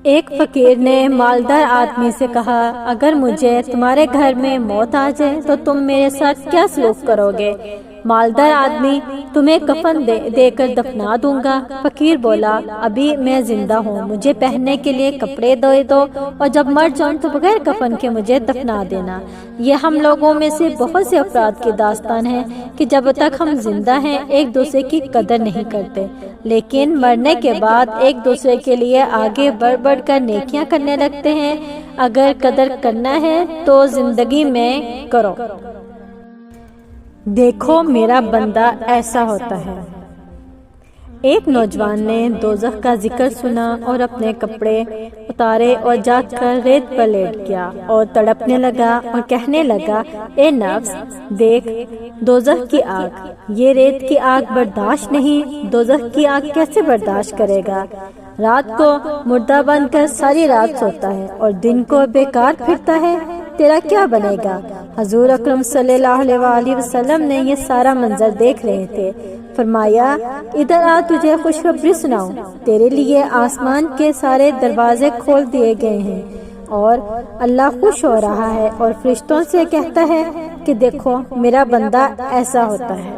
ایک فقیر نے مالدار آدمی سے کہا، اگر مجھے تمہارے گھر میں موت آ جائے تو تم میرے ساتھ کیا سلوک کرو گے؟ مالدار آدمی، تمہیں کفن دے کر دفنا دوں گا۔ فقیر بولا، ابھی میں زندہ ہوں، مجھے پہننے کے لیے کپڑے دے دو، اور جب مر جاؤں تو بغیر کفن کے مجھے دفنا دینا۔ یہ ہم لوگوں میں سے بہت سے افراد کی داستان ہے کہ جب تک ہم زندہ ہیں ایک دوسرے کی قدر نہیں کرتے، لیکن مرنے کے بعد ایک دوسرے کے لیے آگے بڑھ کر نیکیاں کرنے لگتے ہیں۔ اگر قدر کرنا ہے تو زندگی میں کرو۔ دیکھو میرا بندہ ایسا ہوتا ہے۔ ایک نوجوان نے دوزخ کا ذکر سنا اور اپنے کپڑے اتارے اور جا کر ریت پر لیٹ گیا اور تڑپنے لگا اور کہنے لگا، اے نفس، دیکھ دوزخ کی آگ، یہ ریت کی آگ برداشت نہیں، دوزخ کی آگ کیسے برداشت کرے گا؟ رات کو مردہ بن کر ساری رات سوتا ہے اور دن کو بیکار پھرتا ہے، تیرا کیا بنے گا؟ حضور اکرم صلی اللہ علیہ وآلہ وسلم نے یہ سارا منظر دیکھ رہے تھے۔ فرمایا، ادھر آ، تجھے خوشخبری سناؤں، تیرے لیے آسمان کے سارے دروازے کھول دیے گئے ہیں اور اللہ خوش ہو رہا ہے اور فرشتوں سے کہتا ہے کہ دیکھو میرا بندہ ایسا ہوتا ہے۔